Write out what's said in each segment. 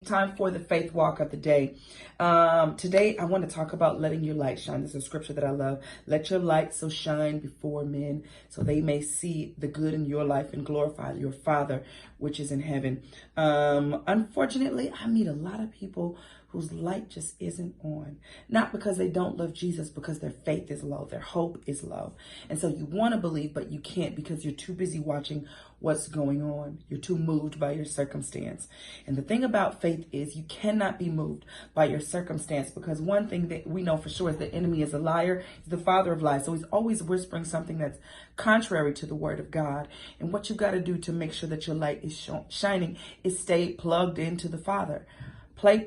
time for the faith walk of the day. Today, I want to talk about letting your light shine. This is a scripture that I love. Let your light so shine before men so they may see the good in your life and glorify your Father, which is in heaven. Unfortunately, I meet a lot of people whose light just isn't on. Not because they don't love Jesus, because their faith is low, their hope is low. And so you want to believe, but you can't because you're too busy watching what's going on. You're too moved by your circumstance. And the thing about faith is you cannot be moved by your circumstance, because one thing that we know for sure is the enemy is a liar. He's the father of lies. So he's always whispering something that's contrary to the word of God. And what you've got to do to make sure that your light is shining is stay plugged into the Father.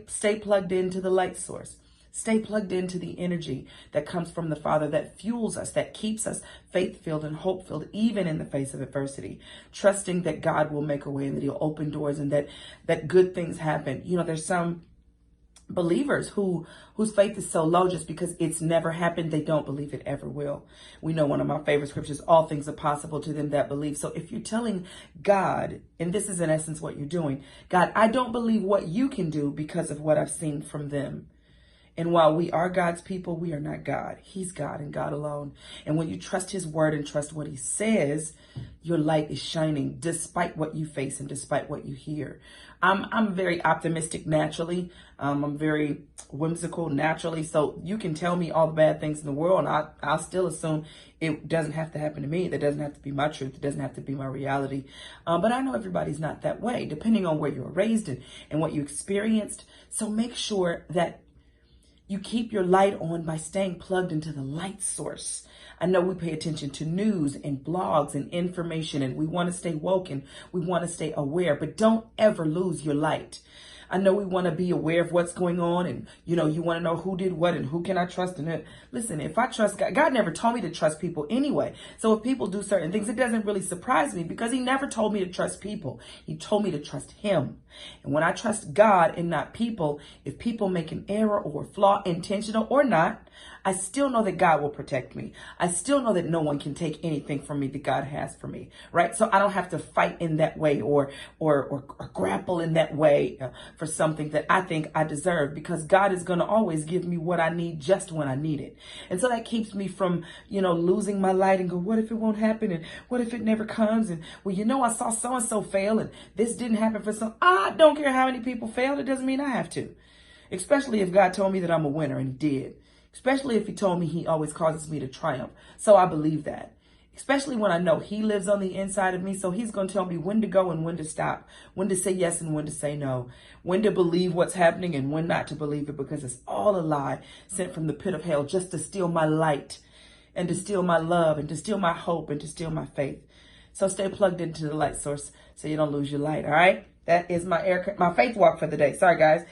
Stay plugged into the light source. Stay plugged into the energy that comes from the Father, that fuels us, that keeps us faith-filled and hope-filled, even in the face of adversity, trusting that God will make a way and that he'll open doors and that good things happen. You know, there's some believers whose faith is so low just because it's never happened, they don't believe it ever will. We know one of my favorite scriptures, all things are possible to them that believe. So if you're telling God, and this is in essence what you're doing, God, I don't believe what you can do because of what I've seen from them. And while we are God's people, we are not God. He's God and God alone. And when you trust his word and trust what he says, your light is shining despite what you face and despite what you hear. I'm very optimistic naturally. I'm very whimsical naturally. So you can tell me all the bad things in the world and I'll still assume it doesn't have to happen to me. That doesn't have to be my truth. It doesn't have to be my reality. But I know everybody's not that way, depending on where you were raised and what you experienced. So make sure that you keep your light on by staying plugged into the light source. I know we pay attention to news and blogs and information, and we want to stay woke and we want to stay aware, but don't ever lose your light. I know we want to be aware of what's going on, and you want to know who did what and who can I trust. And listen, if I trust God, God never told me to trust people anyway. So if people do certain things, it doesn't really surprise me because he never told me to trust people. He told me to trust him. And when I trust God and not people, if people make an error or a flaw, intentional or not, I still know that God will protect me. I still know that no one can take anything from me that God has for me, right? So I don't have to fight in that way or grapple in that way for something that I think I deserve, because God is going to always give me what I need just when I need it. And so that keeps me from, losing my light and go, what if it won't happen? And what if it never comes? And well, I saw so-and-so fail and this didn't happen for some. I don't care how many people failed. It doesn't mean I have to, especially if God told me that I'm a winner, and he did. Especially if he told me he always causes me to triumph. So I believe that. Especially when I know he lives on the inside of me. So he's going to tell me when to go and when to stop, when to say yes and when to say no, when to believe what's happening and when not to believe it, because it's all a lie sent from the pit of hell just to steal my light and to steal my love and to steal my hope and to steal my faith. So stay plugged into the light source so you don't lose your light. All right. That is my faith walk for the day. Sorry, guys.